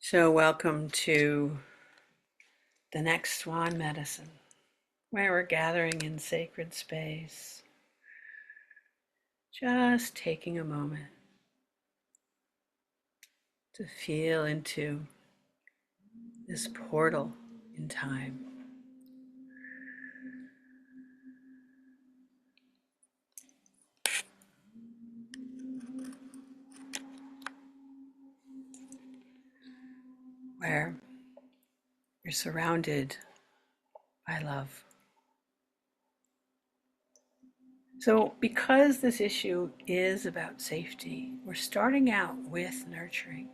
So, welcome to the next Swan Medicine, where we're gathering in sacred space, just taking a moment to feel into this portal in time. Where you're surrounded by love. So, because this issue is about safety, we're starting out with nurturing,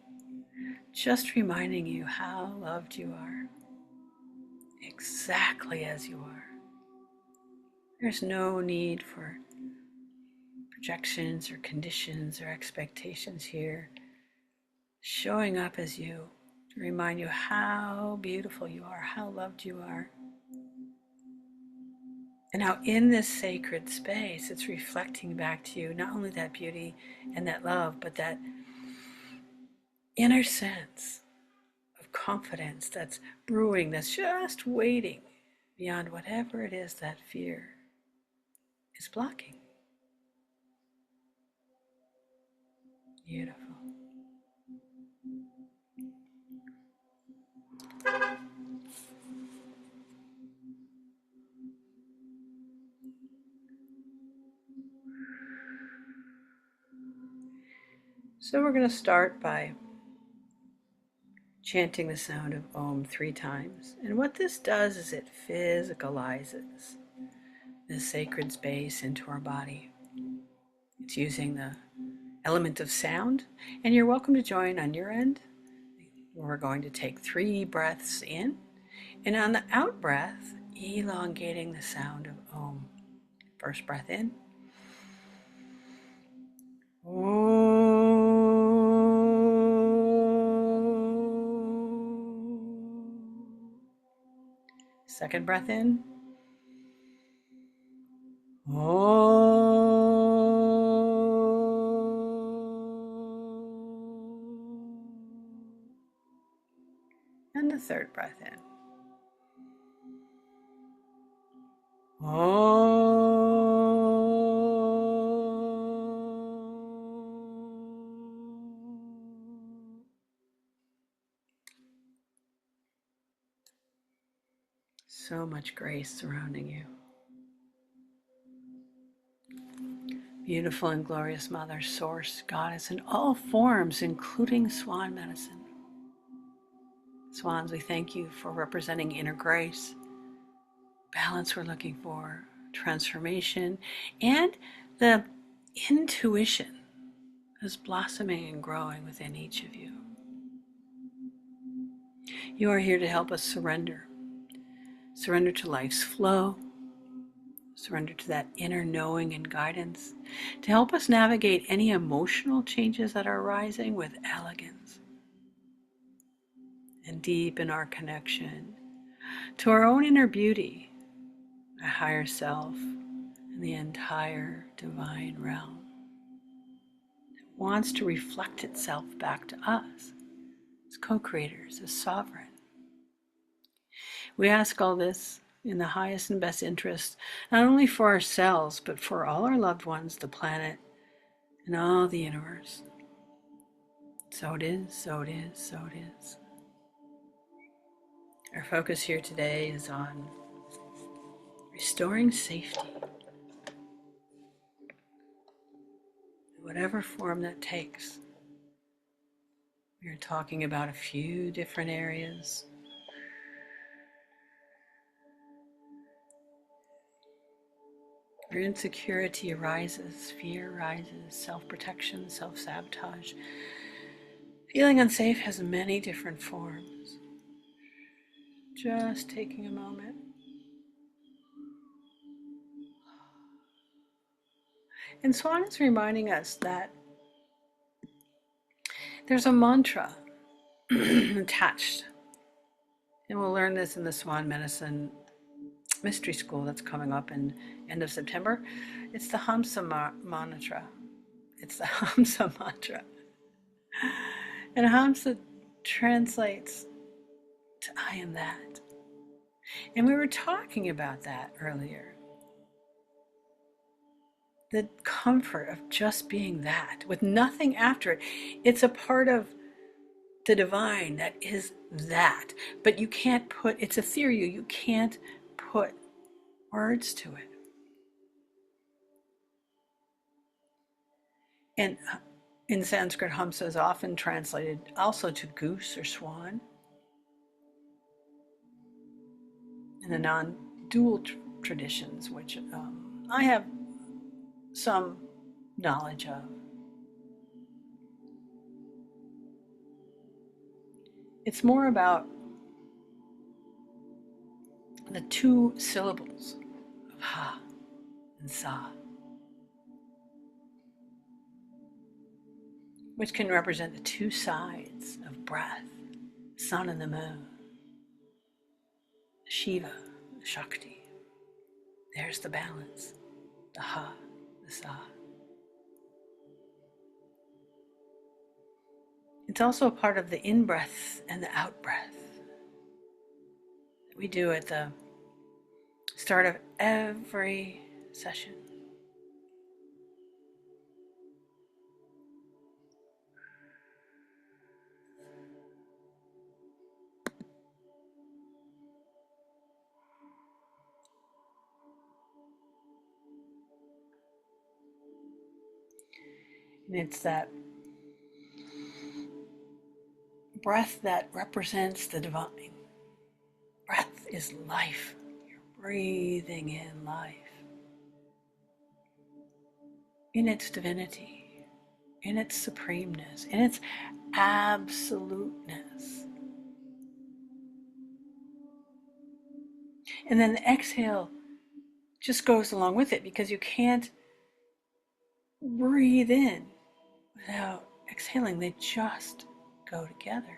just reminding you how loved you are, exactly as you are. There's no need for projections or conditions or expectations here. Showing up as you to remind you how beautiful you are, how loved you are. And how in this sacred space, it's reflecting back to you not only that beauty and that love, but that inner sense of confidence that's brewing, that's just waiting beyond whatever it is that fear is blocking. Beautiful. So we're going to start by chanting the sound of Om 3 times. And what this does is it physicalizes this sacred space into our body. It's using the element of sound, and you're welcome to join on your end. We're going to take 3 breaths in, and on the out breath, elongating the sound of Om. First breath in. Second breath in. And the third breath in. So much grace surrounding you. Beautiful and glorious Mother, Source, Goddess in all forms, including Swan Medicine. Swans, we thank you for representing inner grace, balance we're looking for, transformation, and the intuition is blossoming and growing within each of you. You are here to help us surrender. Surrender to life's flow. Surrender to that inner knowing and guidance to help us navigate any emotional changes that are arising with elegance and deepen our connection to our own inner beauty, our higher self, and the entire divine realm. It wants to reflect itself back to us as co-creators, as sovereign. We ask all this in the highest and best interest, not only for ourselves, but for all our loved ones, the planet, and all the universe. So it is, so it is, so it is. Our focus here today is on restoring safety, whatever form that takes. We are talking about a few different areas. Where insecurity arises, fear arises, self-protection, self-sabotage. Feeling unsafe has many different forms. Just taking a moment. And Swan is reminding us that there's a mantra attached. And we'll learn this in the Swan Medicine Mystery School that's coming up in end of September. It's the Hamsa mantra. It's the Hamsa mantra. And Hamsa translates to I am that. And we were talking about that earlier. The comfort of just being that, with nothing after it. It's a part of the divine that is that. But you can't put, it's ethereal, you can't put words to it. And in Sanskrit, Hamsa is often translated also to goose or swan. In the non-dual traditions, which I have some knowledge of. It's more about the two syllables of ha and sa, which can represent the two sides of breath, the sun and the moon, Shiva, the Shakti. There's the balance, the ha, the sa. It's also a part of the in-breath and the out-breath that we do at the start of every session. And it's that breath that represents the divine. Breath is life. You're breathing in life. In its divinity, in its supremeness, in its absoluteness. And then the exhale just goes along with it, because you can't breathe in without exhaling. They just go together.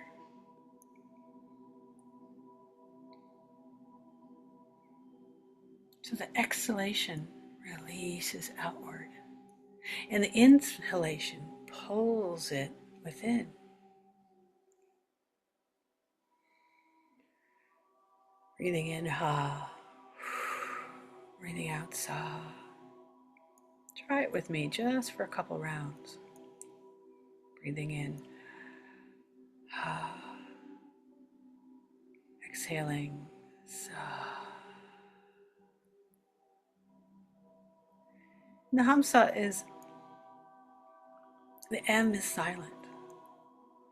So the exhalation releases outward, and the inhalation pulls it within. Breathing in, ha. Breathing out, sa. Try it with me just for a couple rounds. Breathing in, ha. Exhaling, sa. The hamsa is, the M is silent.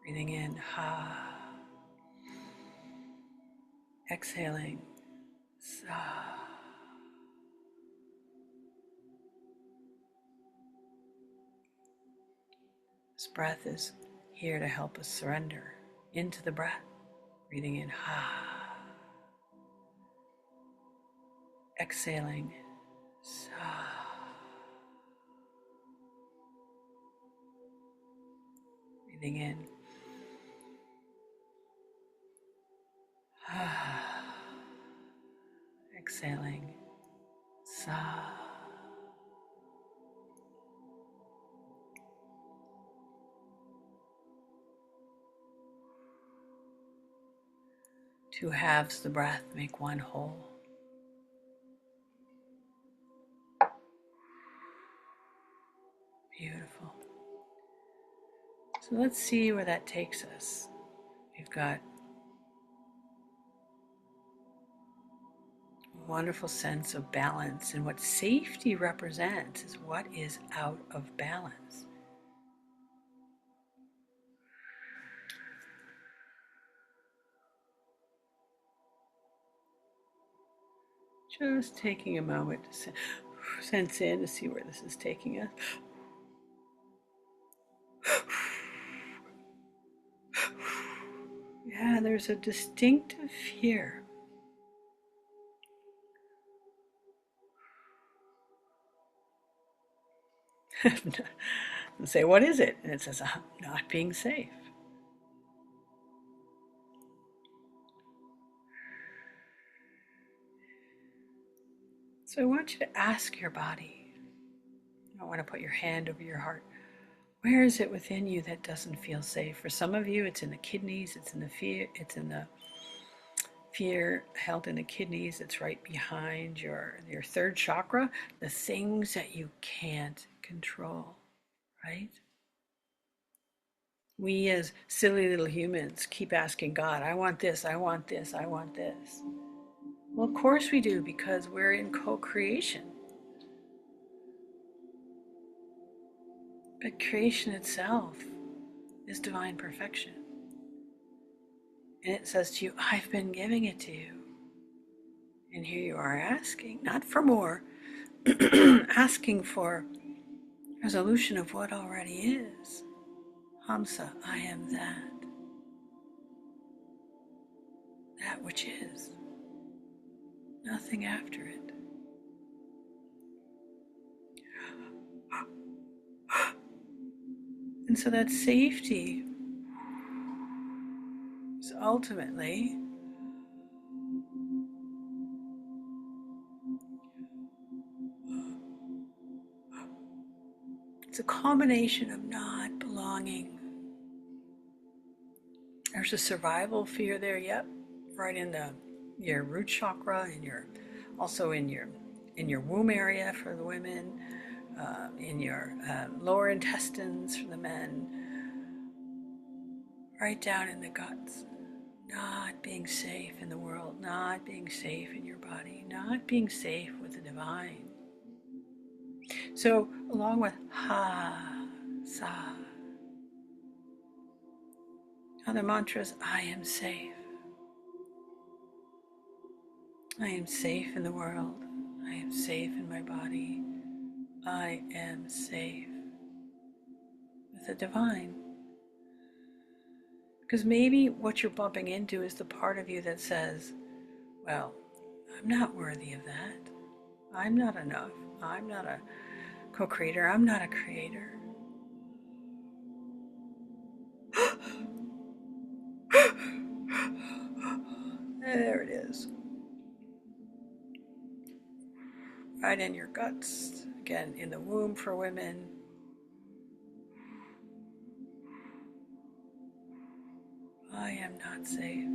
Breathing in, ha. Exhaling, sa. This breath is here to help us surrender into the breath. Breathing in, ha. Exhaling, sa. Breathing in, ha. Exhaling, sa. Two halves of the breath make one whole. Beautiful. So let's see where that takes us. We've got a wonderful sense of balance, and what safety represents is what is out of balance. Just taking a moment to sense in to see where this is taking us. Yeah, there's a distinctive fear. And say, what is it? And it says, not being safe. So I want you to ask your body. You don't want to put your hand over your heart. Where is it within you that doesn't feel safe? For some of you, it's in the kidneys, it's in the fear held in the kidneys. It's right behind your third chakra, the things that you can't control, right? We as silly little humans keep asking God, I want this, I want this, I want this. Well, of course we do, because we're in co-creation. But creation itself is divine perfection. And it says to you, I've been giving it to you. And here you are asking, not for more, asking for resolution of what already is. Hamsa, I am that. That which is. Nothing after it. And so that safety is ultimately it's a combination of not belonging. There's a survival fear there, yep, right in your root chakra, also in your womb area for the women, in your lower intestines for the men, right down in the guts. Not being safe in the world, not being safe in your body, not being safe with the divine. So along with ha, sa, other mantras, I am safe. I am safe in the world. I am safe in my body. I am safe with the divine. Because maybe what you're bumping into is the part of you that says, well, I'm not worthy of that. I'm not enough. I'm not a co-creator. I'm not a creator. There it is. Right in your guts. Again, in the womb for women. I am not safe.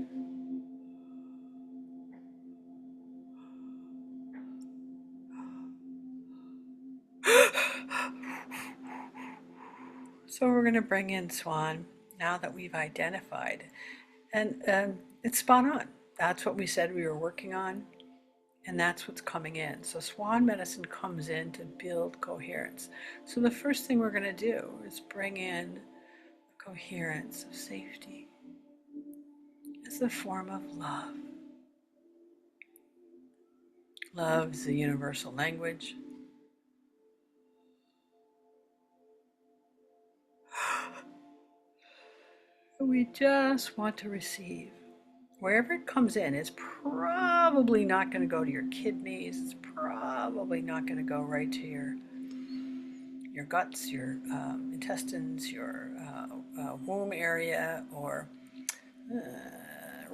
So we're going to bring in Swan now that we've identified. And it's spot on. That's what we said we were working on. And that's what's coming in. So Swan Medicine comes in to build coherence. So the first thing we're going to do is bring in a coherence of safety as the form of love. Love is the universal language. We just want to receive. Wherever it comes in, it's probably not going to go to your kidneys. It's probably not going to go right to your guts, your intestines, your womb area, or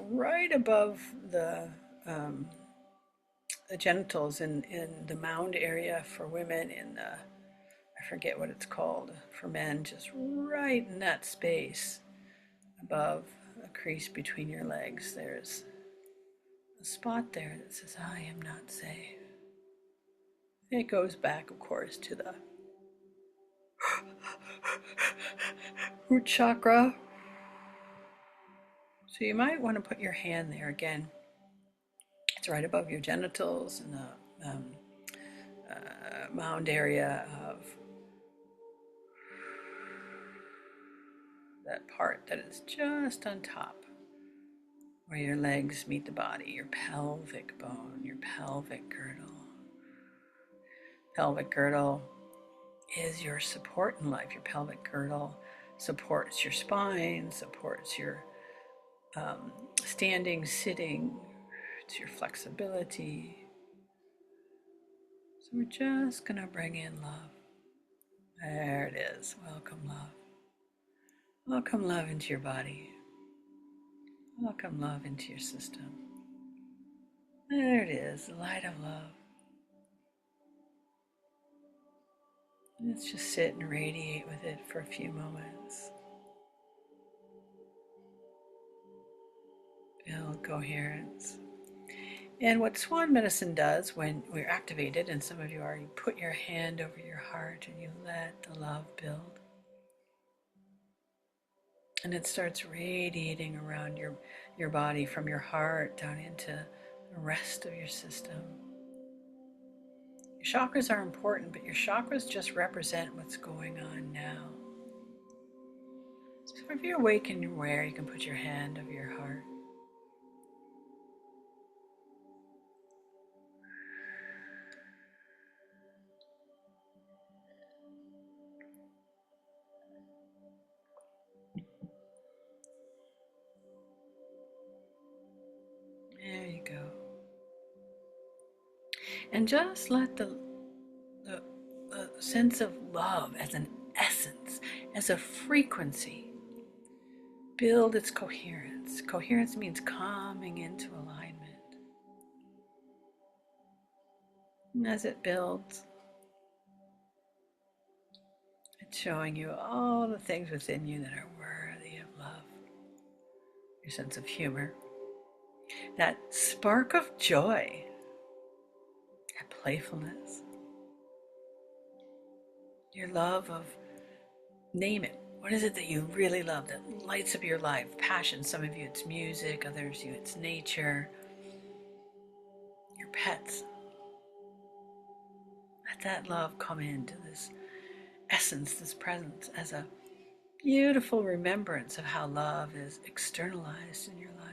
right above the genitals in the mound area for women, in the, I forget what it's called, for men, just right in that space above a crease between your legs. There's a spot there that says, I am not safe. And it goes back, of course, to the root chakra. So you might want to put your hand there again. It's right above your genitals in the mound area of that part that is just on top where your legs meet the body, your pelvic bone, your pelvic girdle. Pelvic girdle is your support in life. Your pelvic girdle supports your spine, supports your standing, sitting, it's your flexibility. So we're just going to bring in love. There it is. Welcome love. Welcome love into your body. Welcome love into your system. There it is, the light of love. Let's just sit and radiate with it for a few moments. Build coherence. And what Swan Medicine does when we're activated, and some of you are, you put your hand over your heart and you let the love build. And it starts radiating around your body from your heart down into the rest of your system. Your chakras are important, but your chakras just represent what's going on now. So if you're awake and aware, you can put your hand over your heart. There you go. And just let the sense of love as an essence, as a frequency, build its coherence. Coherence means coming into alignment. And as it builds, it's showing you all the things within you that are worthy of love. Your sense of humor, that spark of joy, that playfulness, your love of, name it. What is it that you really love that lights up your life? Passion. Some of you it's music, others you it's nature, your pets. Let that love come into this essence, this presence, as a beautiful remembrance of how love is externalized in your life.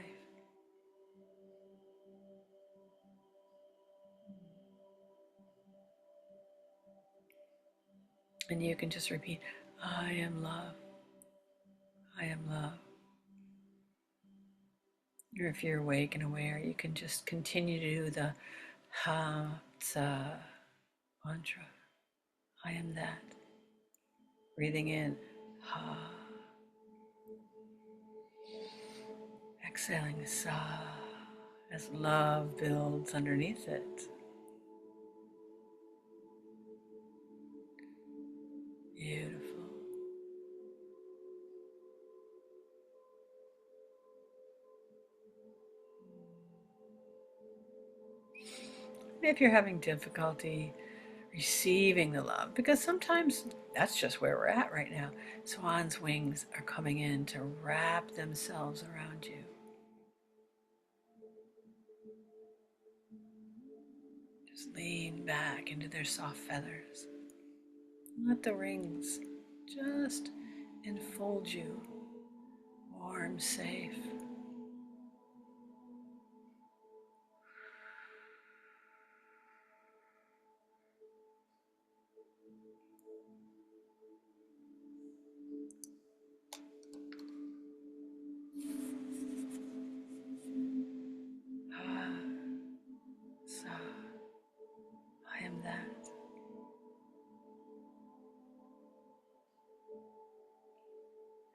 And you can just repeat, I am love. I am love. Or if you're awake and aware, you can just continue to do the Ha-Tsa mantra. I am that. Breathing in, Ha. Exhaling, Sa, as love builds underneath it. Beautiful. If you're having difficulty receiving the love, because sometimes that's just where we're at right now. Swan's wings are coming in to wrap themselves around you. Just lean back into their soft feathers. Let the rings just enfold you, warm, safe. Sa, I am that.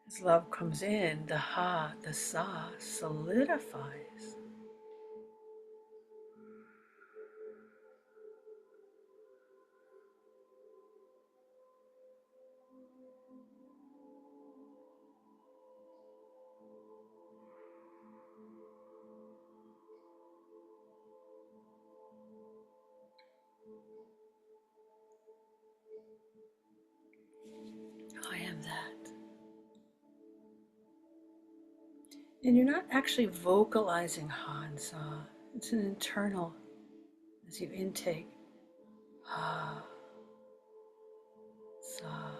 As love comes in, the Ha, the Sa solidifies. I am that. And you're not actually vocalizing Ha and Sa. It's an internal, as you intake Ha, Sa,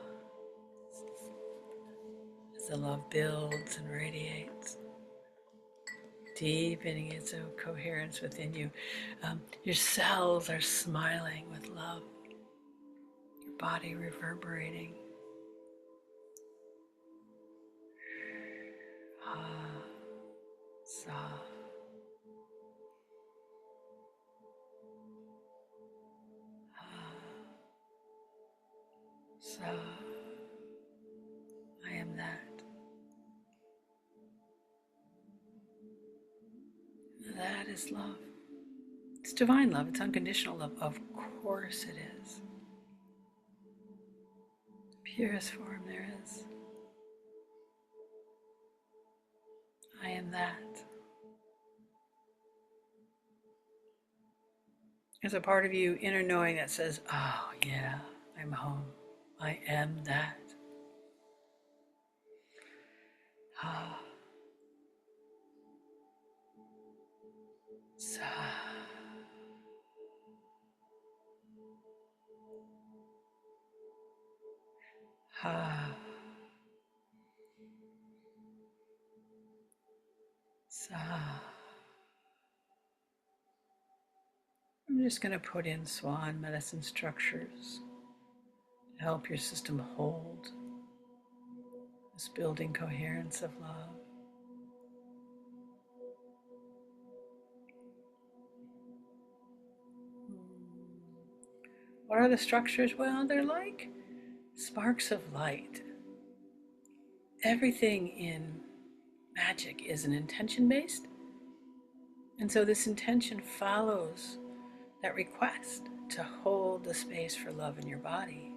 as the love builds and radiates, deepening its own coherence within you. Your cells are smiling with love, your body reverberating. Ha, Sa, Ha, Sa, I am that. That is love. It's divine love. It's unconditional love. Of course it is. purest form there is. I am that. There's a part of you, inner knowing, that says, oh yeah, I'm home. I am that. Ah. Sa. Ha. Sa. I'm just going to put in Swan Medicine structures to help your system hold this building coherence of love. What are the structures? Well, they're like sparks of light. Everything in magic is an intention based. And so this intention follows that request to hold the space for love in your body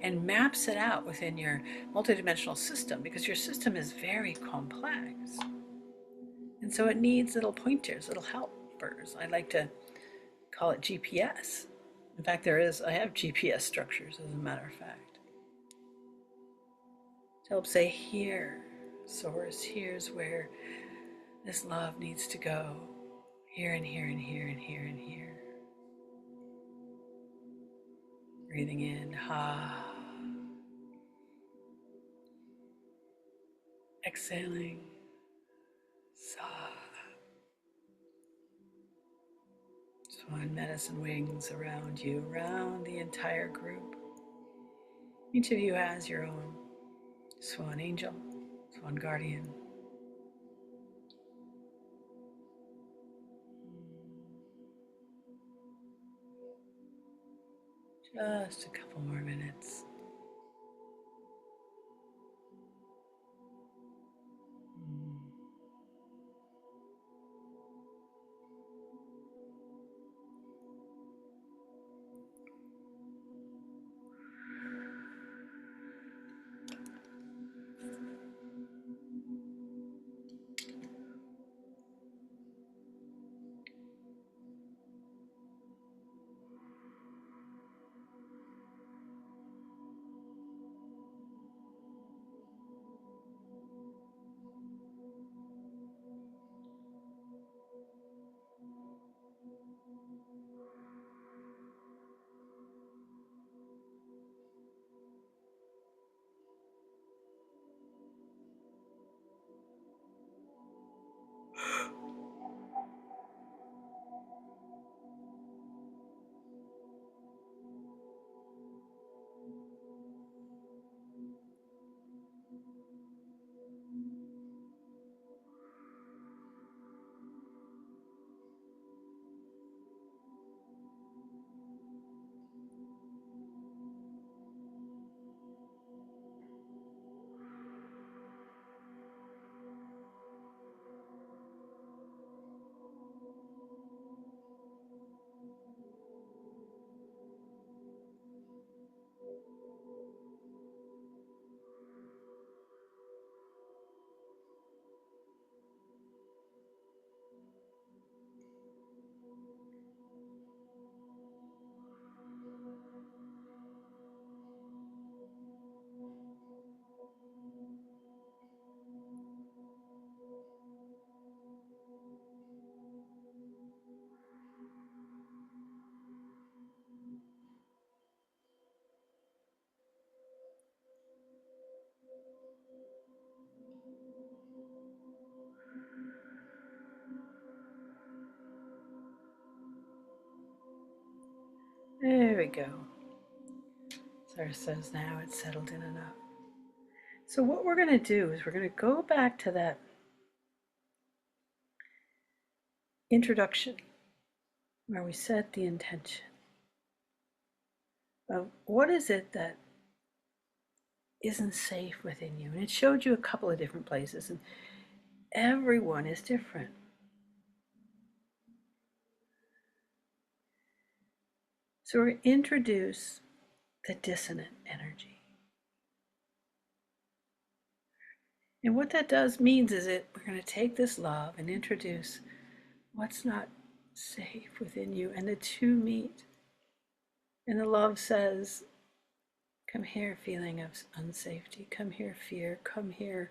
and maps it out within your multidimensional system, because your system is very complex. And so it needs little pointers, little helpers. I like to call it GPS. In fact, I have GPS structures, as a matter of fact. To help say, here, source, here's where this love needs to go. Here and here and here and here and here. Breathing in, ha. Exhaling, sa. Swan Medicine wings around you, around the entire group. Each of you has your own Swan Angel, Swan Guardian. Just a couple more minutes. There we go. Sarah says now it's settled in enough. So what we're going to do is we're going to go back to that introduction where we set the intention of what is it that isn't safe within you. And it showed you a couple of different places, and everyone is different. So we're introduce the dissonant energy. And what that does means is that we're going to take this love and introduce what's not safe within you, and the two meet. And the love says, come here, feeling of unsafety. Come here, fear. Come here.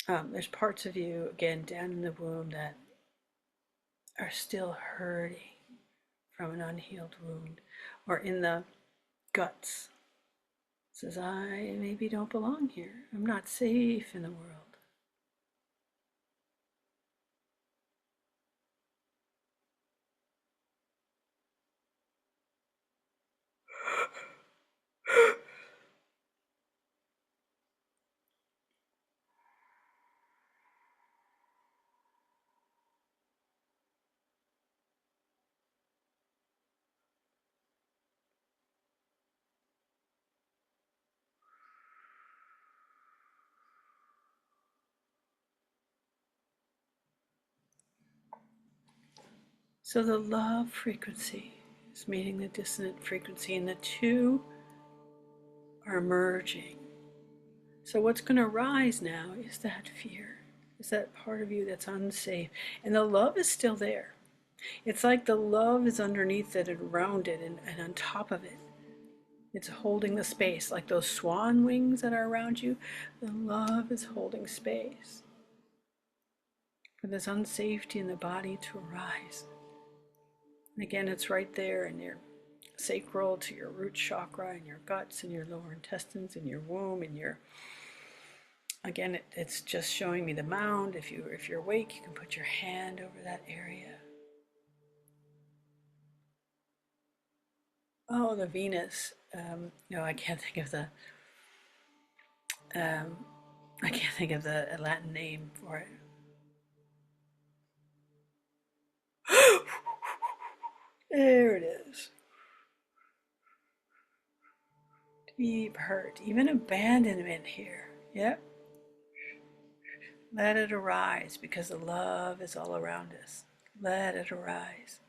There's parts of you, again, down in the womb that are still hurting from an unhealed wound, or in the guts. It says, I maybe don't belong here. I'm not safe in the world. So the love frequency is meeting the dissonant frequency, and the two are merging. So what's going to rise now is that fear, is that part of you that's unsafe. And the love is still there. It's like the love is underneath it and around it and on top of it. It's holding the space, like those swan wings that are around you. The love is holding space for this unsafety in the body to arise. And again, it's right there in your sacral to your root chakra, in your guts, in your lower intestines, in your womb, in your, again, it's just showing me the mound. If you're awake, you can put your hand over that area. Oh, the Venus. No, I can't think of the Latin name for it. There it is. Deep hurt, even abandonment here. Yep. Let it arise, because the love is all around us. Let it arise.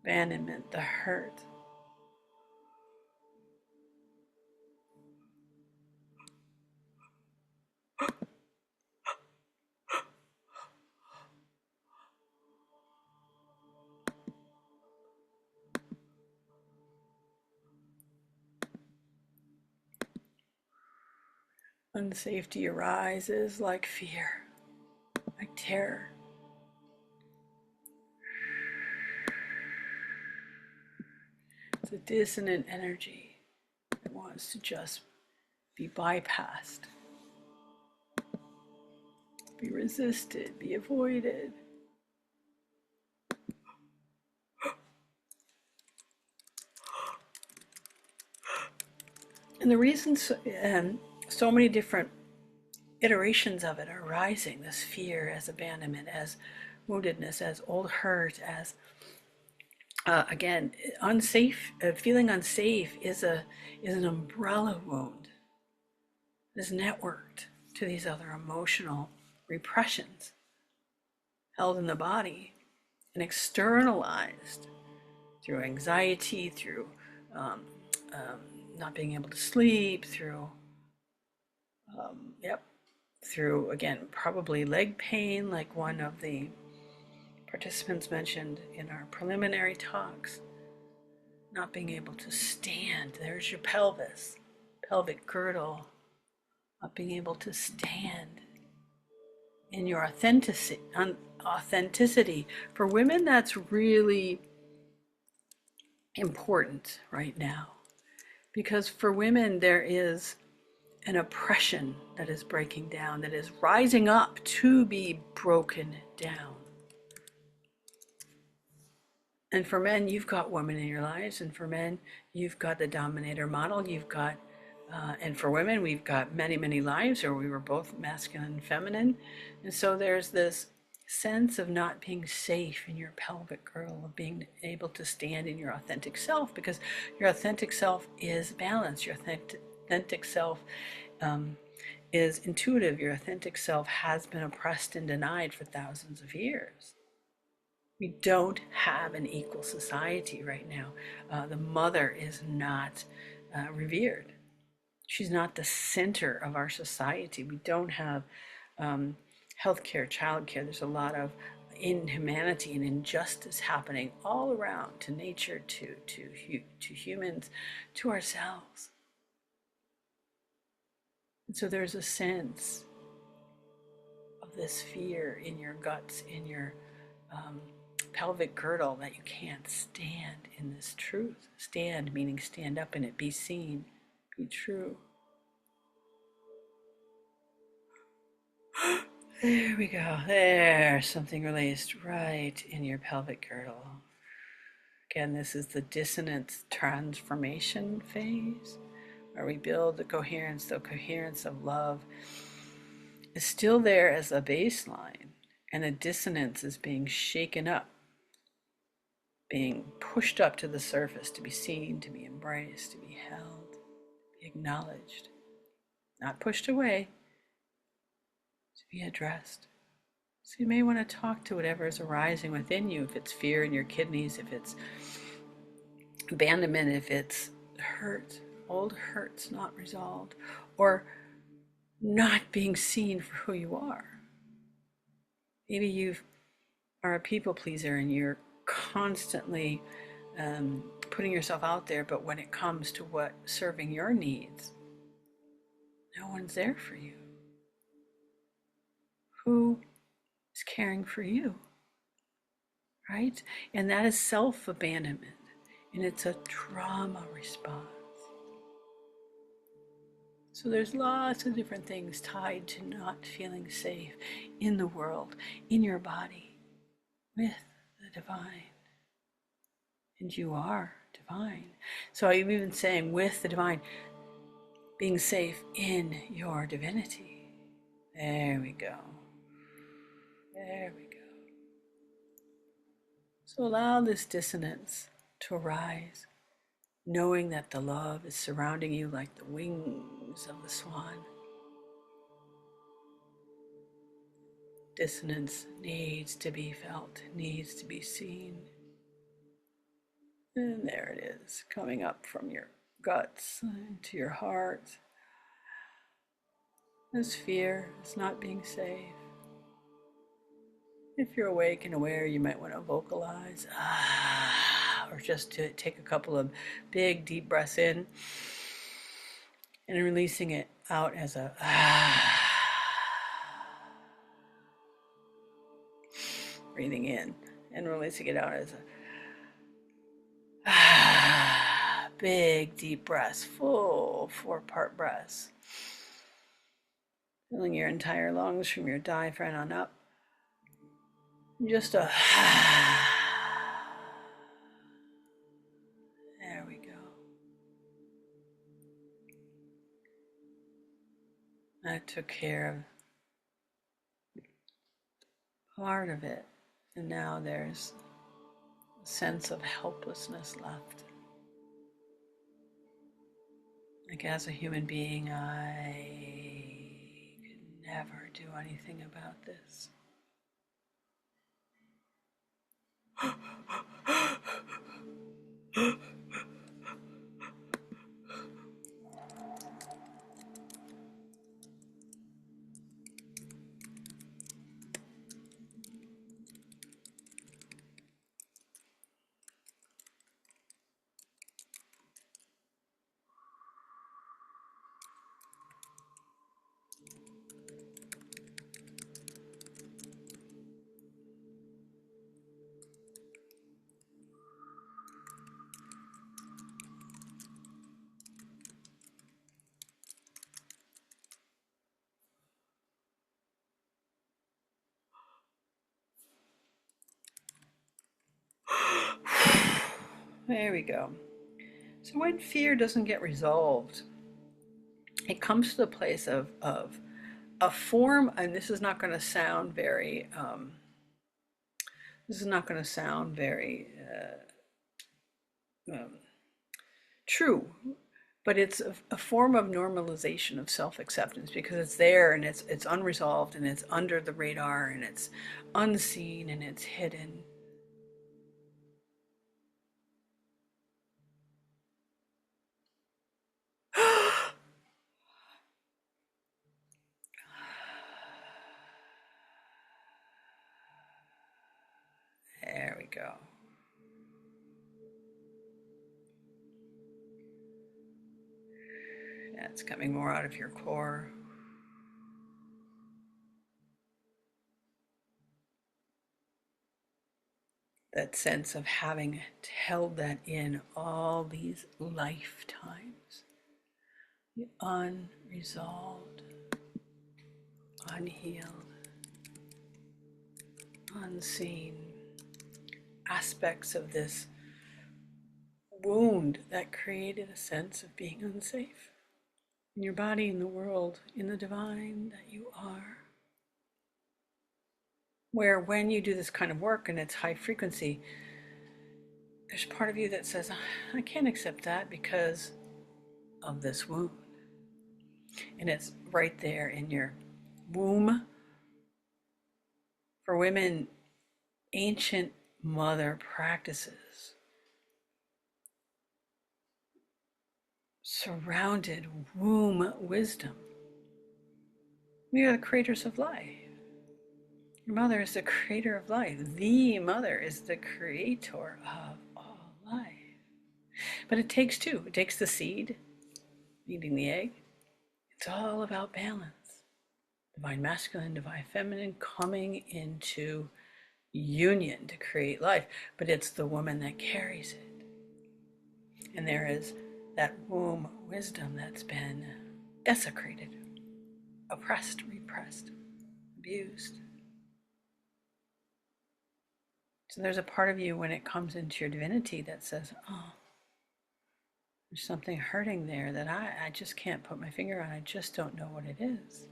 Abandonment, the hurt. Unsafety arises like fear, like terror. It's a dissonant energy that wants to just be bypassed, be resisted, be avoided. And the reason so many different iterations of it are rising, this fear as abandonment, as woundedness, as old hurt, as again, unsafe, feeling unsafe is an umbrella wound. It is networked to these other emotional repressions held in the body and externalized through anxiety, through not being able to sleep, through through, again, probably leg pain, like one of the participants mentioned in our preliminary talks. Not being able to stand. There's your pelvis, pelvic girdle. Not being able to stand in your authenticity. For women, that's really important right now, because for women there is an oppression that is breaking down, that is rising up to be broken down. And for men, you've got women in your lives, and for men, you've got the dominator model. You've got, and for women, we've got many, many lives, or we were both masculine and feminine. And so there's this sense of not being safe in your pelvic girdle, of being able to stand in your authentic self, because your authentic self is balanced. Your authentic self is intuitive. Your authentic self has been oppressed and denied for thousands of years. We don't have an equal society right now. The mother is not revered. She's not the center of our society. We don't have healthcare, childcare. There's a lot of inhumanity and injustice happening all around, to nature, to humans, to ourselves. And so there's a sense of this fear in your guts, in your pelvic girdle, that you can't stand in this truth. Stand meaning stand up in it, be seen, be true. There we go. There's something released right in your pelvic girdle. Again, this is the dissonant transformation phase, where we build the coherence of love is still there as a baseline, and the dissonance is being shaken up, being pushed up to the surface, to be seen, to be embraced, to be held, to be acknowledged, not pushed away, to be addressed. So you may want to talk to whatever is arising within you, if it's fear in your kidneys, if it's abandonment, if it's hurt, old hurts not resolved, or not being seen for who you are. Maybe you are a people pleaser and you're constantly putting yourself out there, but when it comes to what serving your needs, no one's there for you. Who is caring for you? Right? And that is self-abandonment, and it's a trauma response. So there's lots of different things tied to not feeling safe in the world, in your body, with the divine. And you are divine. So I'm even saying with the divine, being safe in your divinity. There we go. There we go. So allow this dissonance to arise, knowing that the love is surrounding you like the wings of the swan. Dissonance needs to be felt, needs to be seen. And there it is, coming up from your guts into your heart. This fear is not being safe. If you're awake and aware, you might want to vocalize, or just to take a couple of big, deep breaths in and releasing it out as a breathing in and releasing it out as a big, deep breaths, full 4-part breaths. Filling your entire lungs from your diaphragm on up. Just a there we go. That took care of part of it, and now there's a sense of helplessness left. Like, as a human being, I could never do anything about this. There we go. So when fear doesn't get resolved, it comes to the place of a form, and this is not going to sound very true, but it's a form of normalization of self-acceptance, because it's there and it's unresolved and it's under the radar and it's unseen and it's hidden. go. It's coming more out of your core. That sense of having held that in all these lifetimes. The unresolved, unhealed, unseen aspects of this wound that created a sense of being unsafe in your body, in the world, in the divine that you are. Where when you do this kind of work and it's high frequency, there's part of you that says, I can't accept that because of this wound. And it's right there in your womb. For women, ancient mother practices surrounded womb wisdom. We are the creators of life. Your mother is the creator of life. The mother is the creator of all life. But it takes two. It takes the seed, eating the egg. It's all about balance. Divine masculine, divine feminine coming into union to create life. But it's the woman that carries it. And there is that womb wisdom that's been desecrated, oppressed, repressed, abused. So there's a part of you when it comes into your divinity that says, oh, there's something hurting there that I just can't put my finger on. I just don't know what it is.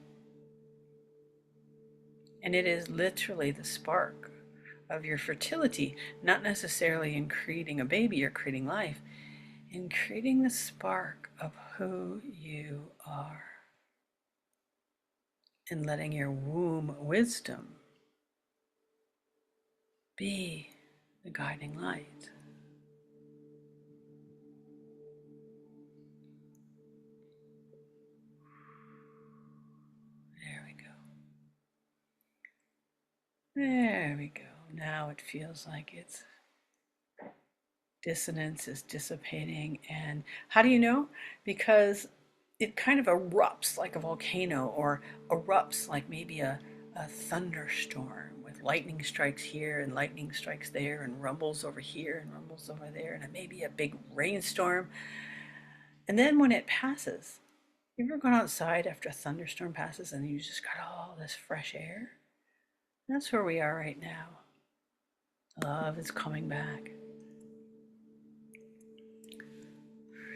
And it is literally the spark of your fertility, not necessarily in creating a baby or creating life, in creating the spark of who you are and letting your womb wisdom be the guiding light. There we go. There we go. Now it feels like it's dissonance is dissipating. And how do you know? Because it kind of erupts like a volcano or erupts like maybe a thunderstorm with lightning strikes here and lightning strikes there and rumbles over here and rumbles over there and maybe a big rainstorm. And then when it passes, you ever gone outside after a thunderstorm passes and you just got all this fresh air? That's where we are right now. Love is coming back.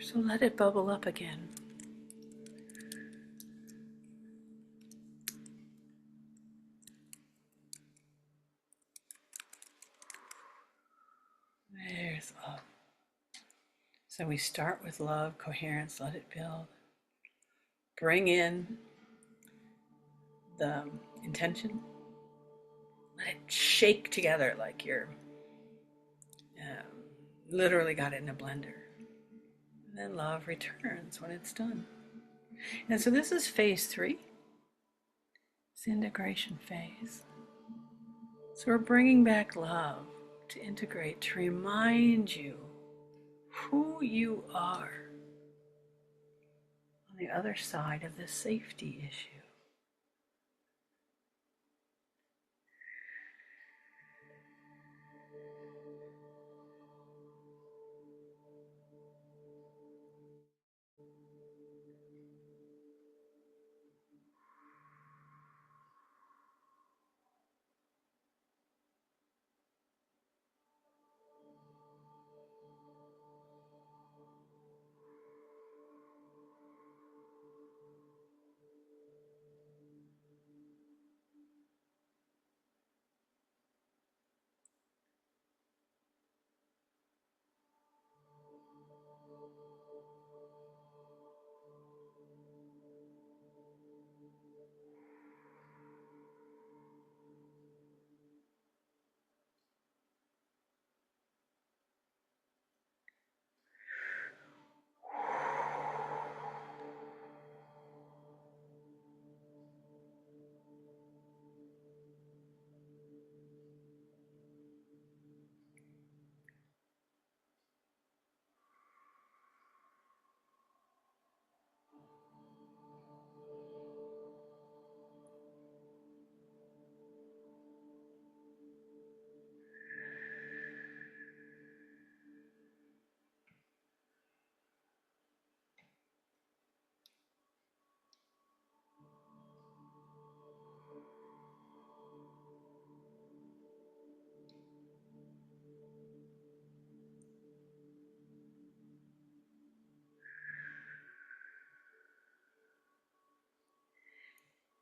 So let it bubble up again. There's love. So we start with love, coherence, let it build. Bring in the intention. Let it shake together like you're literally got it in a blender. And then love returns when it's done. And so this is phase 3. It's the integration phase. So we're bringing back love to integrate, to remind you who you are on the other side of this safety issue.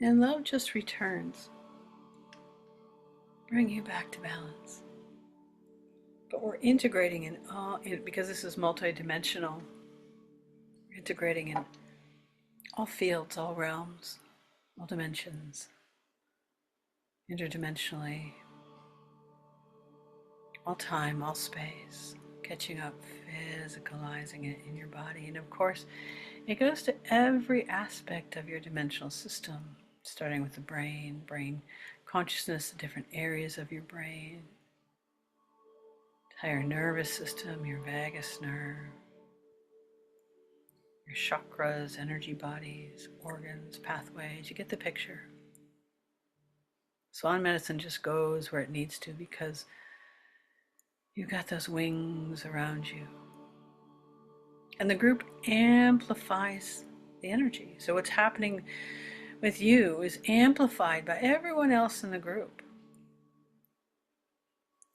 And love just returns, bring you back to balance. But we're integrating because this is multidimensional, we're integrating in all fields, all realms, all dimensions, interdimensionally, all time, all space, catching up, physicalizing it in your body. And of course, it goes to every aspect of your dimensional system, starting with the brain consciousness, the different areas of your brain, entire nervous system, your vagus nerve, your chakras, energy bodies, organs, pathways. You get the picture. Swan Medicine just goes where it needs to because you've got those wings around you. And the group amplifies the energy. So what's happening with you is amplified by everyone else in the group.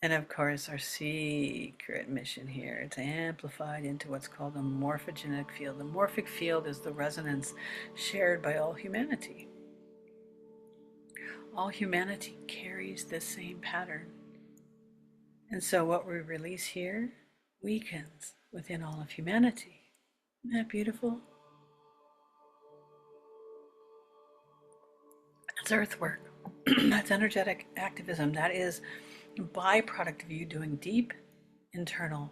And of course, our secret mission here, it's amplified into what's called a morphogenetic field. The morphic field is the resonance shared by all humanity. All humanity carries this same pattern. And so what we release here weakens within all of humanity. Isn't that beautiful? That's earthwork. That's energetic activism. That is a byproduct of you doing deep, internal,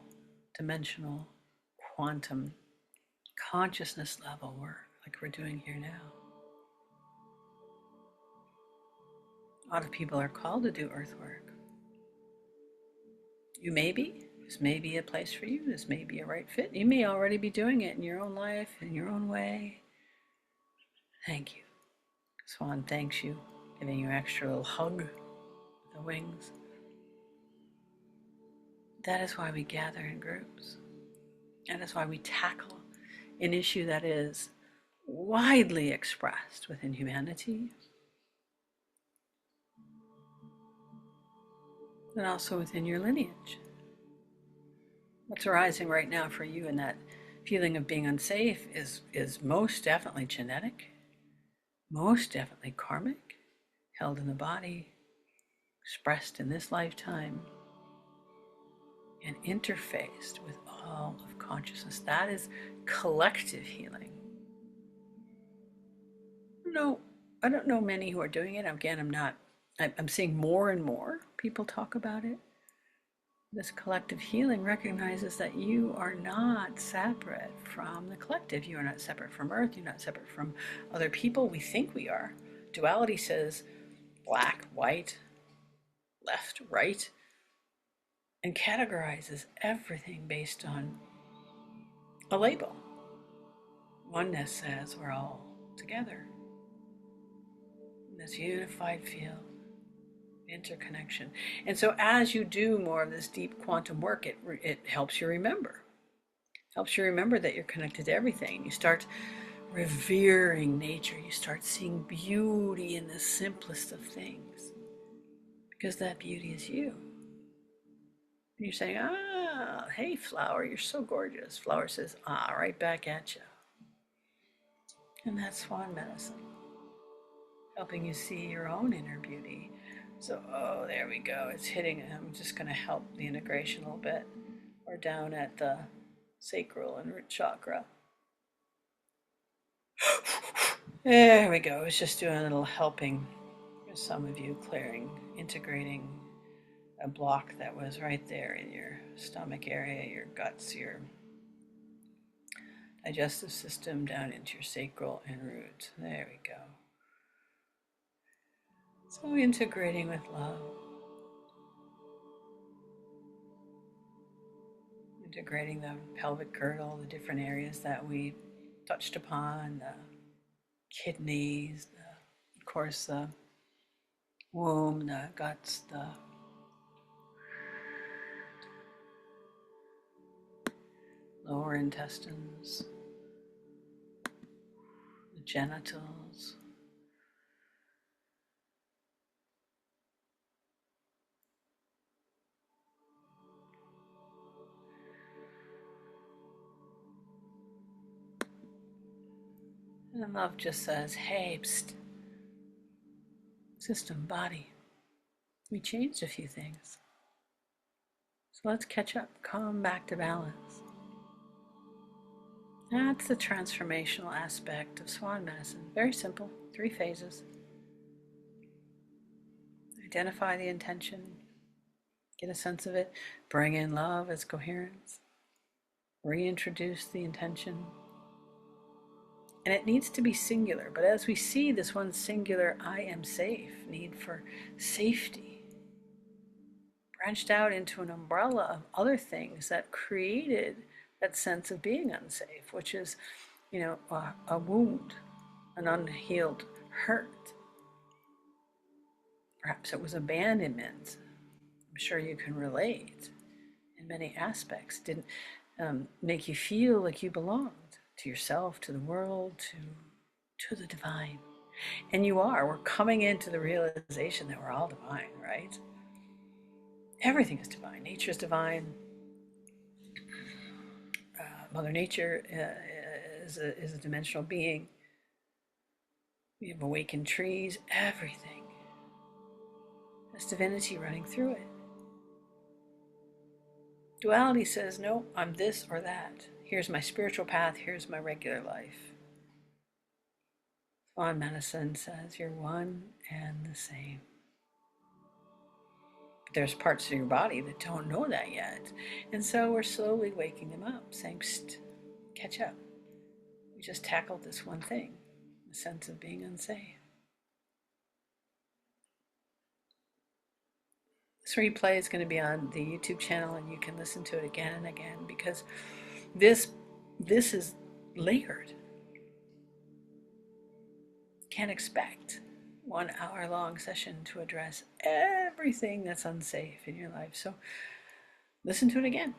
dimensional, quantum, consciousness level work like we're doing here now. A lot of people are called to do earthwork. You may be. This may be a place for you. This may be a right fit. You may already be doing it in your own life, in your own way. Thank you. Swan thanks you, giving you an extra little hug with the wings. That is why we gather in groups. That is why we tackle an issue that is widely expressed within humanity, and also within your lineage. What's arising right now for you in that feeling of being unsafe is most definitely genetic, most definitely karmic, held in the body, expressed in this lifetime, and interfaced with all of consciousness. That is collective healing. No, I don't know many who are doing it. Again, I'm seeing more and more people talk about it. This collective healing recognizes that you are not separate from the collective. You are not separate from Earth. You're not separate from other people. We think we are. Duality says black, white, left, right, and categorizes everything based on a label. Oneness says we're all together in this unified field. Interconnection. And so as you do more of this deep quantum work, it helps you remember. Helps you remember that you're connected to everything. You start revering nature. You start seeing beauty in the simplest of things. Because that beauty is you. And you're saying, hey flower, you're so gorgeous. Flower says, right back at you. And that's Swan Medicine. Helping you see your own inner beauty. So, there we go. It's hitting. I'm just going to help the integration a little bit. We're down at the sacral and root chakra. There we go. It's just doing a little helping for some of you, clearing, integrating a block that was right there in your stomach area, your guts, your digestive system, down into your sacral and root. There we go. So integrating with love. Integrating the pelvic girdle, the different areas that we touched upon, the kidneys, of course, the womb, the guts, the lower intestines, the genitals. And love just says, hey, psst, system, body. We changed a few things. So let's catch up, come back to balance. That's the transformational aspect of Swan Medicine. Very simple, 3 phases. Identify the intention, get a sense of it, bring in love as coherence, reintroduce the intention. And it needs to be singular, but as we see this one singular I am safe, need for safety, branched out into an umbrella of other things that created that sense of being unsafe, which is, a wound, an unhealed hurt. Perhaps it was abandonment. I'm sure you can relate in many aspects. Didn't make you feel like you belonged to yourself, to the world, to the divine. And you are. We're coming into the realization that we're all divine, right? Everything is divine. Nature is divine. Mother Nature is a dimensional being. We have awakened trees. Everything has divinity running through it. Duality says, no, I'm this or that. Here's my spiritual path. Here's my regular life. Swan Medicine says you're one and the same. But there's parts of your body that don't know that yet. And so we're slowly waking them up, saying, psst, catch up. We just tackled this one thing, the sense of being unsafe. This replay is going to be on the YouTube channel, and you can listen to it again and again, because this is layered. Can't expect 1 hour-long session to address everything that's unsafe in your life. So listen to it again.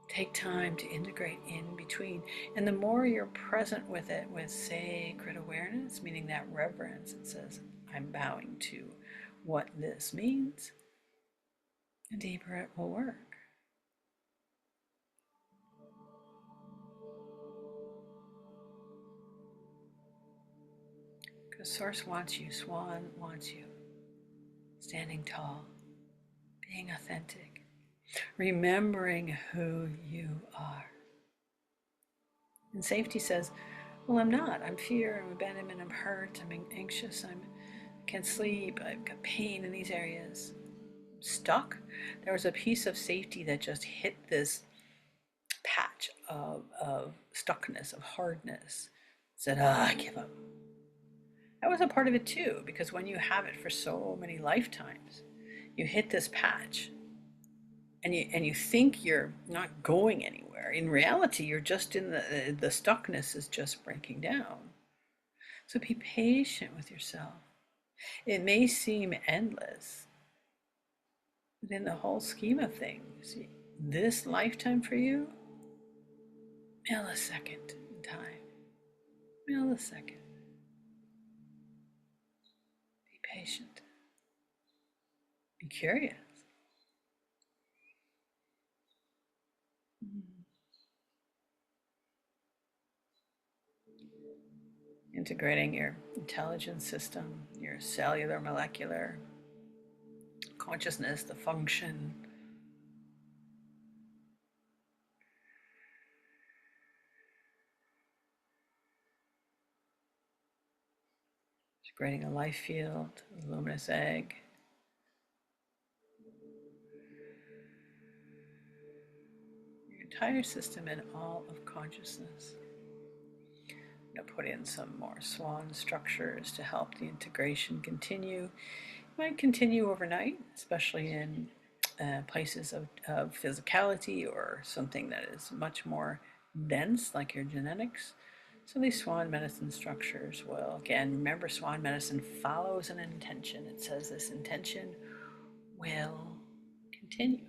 Take time to integrate in between. And the more you're present with it with sacred awareness, meaning that reverence, it says, I'm bowing to what this means, the deeper it will work. Because Source wants you, Swan wants you. Standing tall, being authentic, remembering who you are. And safety says, well, I'm not. I'm fear, I'm abandonment, I'm hurt, I'm anxious, I can't sleep, I've got pain in these areas. I'm stuck. There was a piece of safety that just hit this patch of stuckness, of hardness. Said, I give up. That was a part of it too, because when you have it for so many lifetimes, you hit this patch and you think you're not going anywhere. In reality, you're just in the stuckness is just breaking down. So be patient with yourself. It may seem endless, but in the whole scheme of things, this lifetime for you, millisecond in time, millisecond. Be patient. Be curious. Integrating your intelligence system, your cellular, molecular consciousness, the function. Integrating a life field, a luminous egg. Your entire system and all of consciousness. I'm going to put in some more swan structures to help the integration continue. It might continue overnight, especially in places of physicality or something that is much more dense, like your genetics. So these Swan Medicine structures will, again, remember Swan Medicine follows an intention. It says this intention will continue.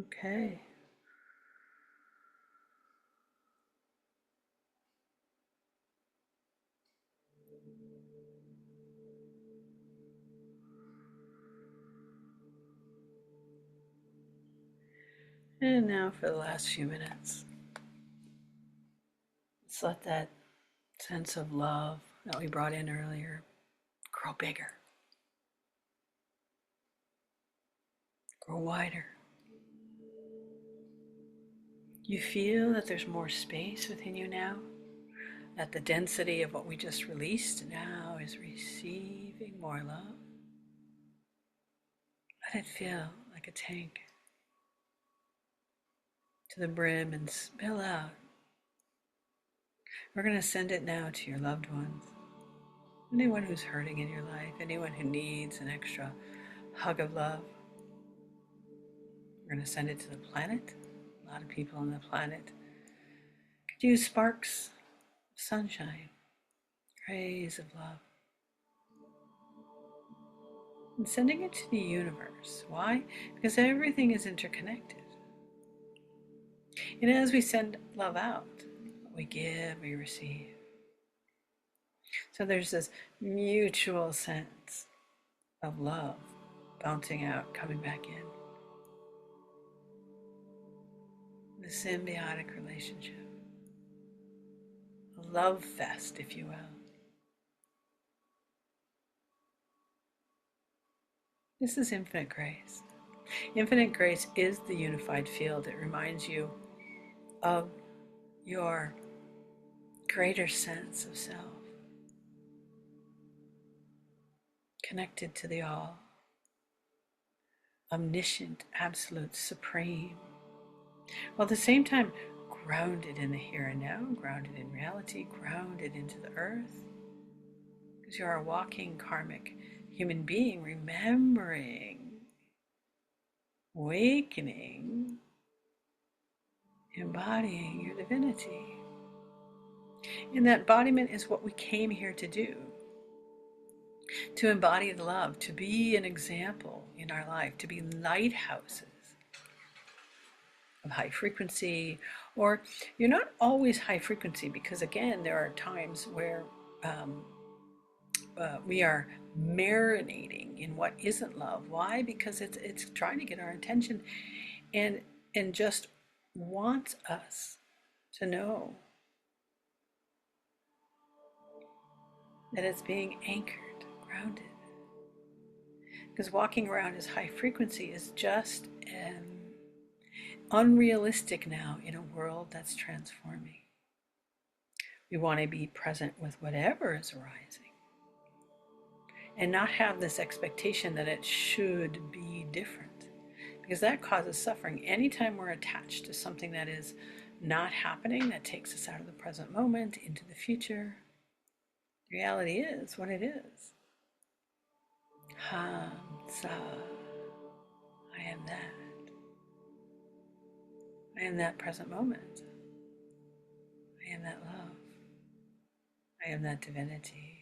Okay. And now for the last few minutes, let's let that sense of love that we brought in earlier grow bigger, grow wider. You feel that there's more space within you now, that the density of what we just released now is receiving more love. Let it feel like a tank to the brim and spill out. We're going to send it now to your loved ones, anyone who's hurting in your life, anyone who needs an extra hug of love. We're going to send it to the planet. A lot of people on the planet could use sparks of sunshine, rays of love. And sending it to the universe. Why? Because everything is interconnected. And as we send love out, we give, we receive. So there's this mutual sense of love bouncing out, coming back in. The symbiotic relationship. A love fest, if you will. This is infinite grace. Infinite grace is the unified field. It reminds you of your greater sense of self, connected to the all, omniscient, absolute, supreme, while at the same time grounded in the here and now, grounded in reality, grounded into the earth, because you are a walking karmic human being, remembering, awakening, embodying your divinity. And that embodiment is what we came here to do. To embody the love, to be an example in our life, to be lighthouses of high frequency. Or you're not always high frequency, because again, there are times where we are marinating in what isn't love. Why? Because it's trying to get our attention and just wants us to know that it's being anchored, grounded. Because walking around as high frequency is just unrealistic now in a world that's transforming. We want to be present with whatever is arising and not have this expectation that it should be different, because that causes suffering. Anytime we're attached to something that is not happening, that takes us out of the present moment into the future. Reality is what it is. Ham, Sa, I am that. I am that present moment. I am that love. I am that divinity.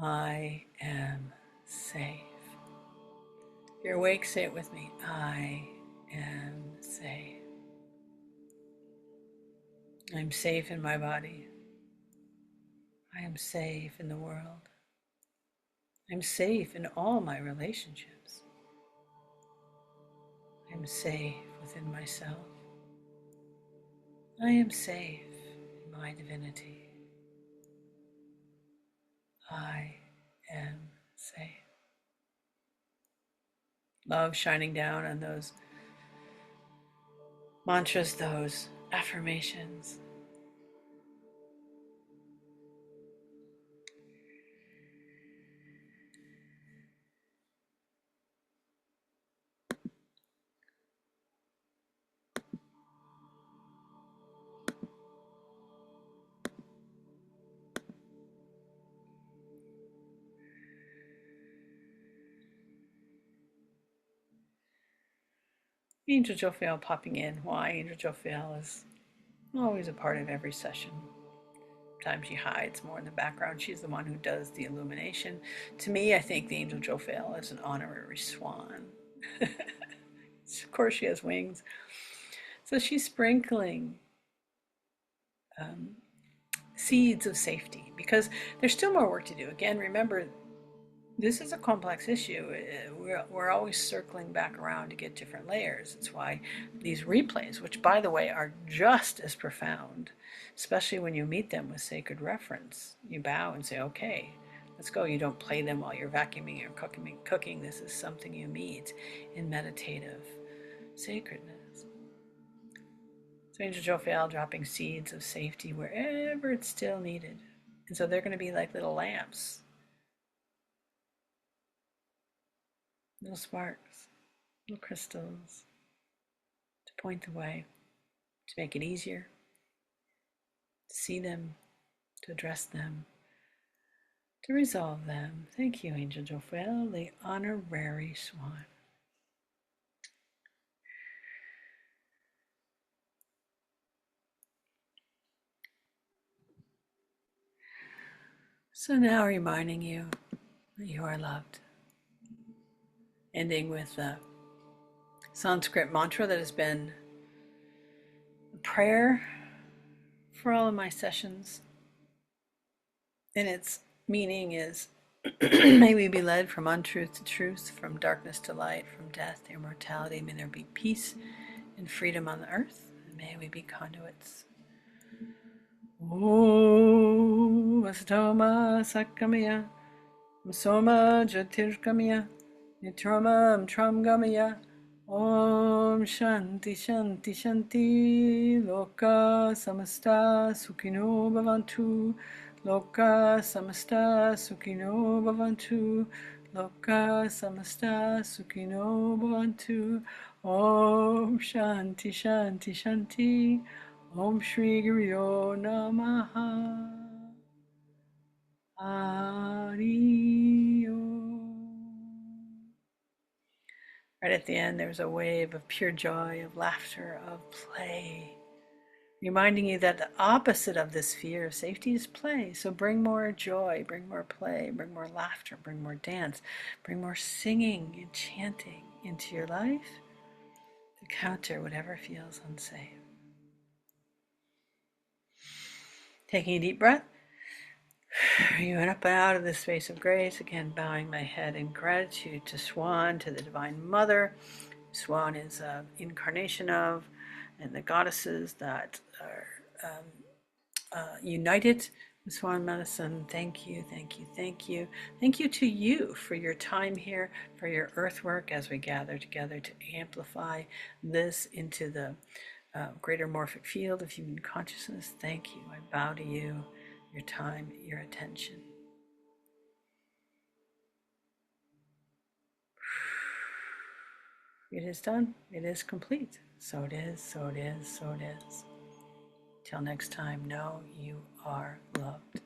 I am safe. If you're awake, say it with me. I am safe. I'm safe in my body. I am safe in the world. I'm safe in all my relationships. I am safe within myself. I am safe in my divinity. I am safe. Love shining down on those mantras, those affirmations. Angel Jophiel popping in. Why? Angel Jophiel is always a part of every session. Sometimes she hides more in the background. She's the one who does the illumination. To me, I think the Angel Jophiel is an honorary swan. Of course, she has wings. So she's sprinkling seeds of safety because there's still more work to do. Again, remember, this is a complex issue. We're always circling back around to get different layers. It's why these replays, which by the way are just as profound, especially when you meet them with sacred reverence, you bow and say, okay, let's go. You don't play them while you're vacuuming or cooking. This is something you meet in meditative sacredness. So Angel Jophiel dropping seeds of safety wherever it's still needed. And so they're going to be like little lamps, little sparks, little crystals to point the way, to make it easier to see them, to address them, to resolve them. Thank you, Angel Jophiel, the honorary swan. So now reminding you that you are loved. Ending with a Sanskrit mantra that has been a prayer for all of my sessions. And its meaning is, may we be led from untruth to truth, from darkness to light, from death to immortality. May there be peace and freedom on the earth, and may we be conduits. Om Vastoma Sakamaya Masoma Jyotirgamaya Nitramam Tramgamaya Om Shanti Shanti Shanti Loka Samasta Sukhino Bhavantu Loka Samasta Sukhino Bhavantu Loka Samasta Sukhino Bhavantu Om Shanti Shanti Shanti Om Shri Guryo Namaha Hari Om. Right at the end, there's a wave of pure joy, of laughter, of play, reminding you that the opposite of this fear of safety is play. So bring more joy, bring more play, bring more laughter, bring more dance, bring more singing and chanting into your life to counter whatever feels unsafe. Taking a deep breath. You went up and out of this space of grace. Again, bowing my head in gratitude to Swan, to the Divine Mother. Swan is an incarnation of, and the goddesses that are united with Swan Medicine. Thank you, thank you, thank you. Thank you to you for your time here, for your earthwork as we gather together to amplify this into the greater morphic field of human consciousness. Thank you. I bow to you, your time, your attention. It is done. It is complete. So it is, so it is, so it is. Till next time, know you are loved.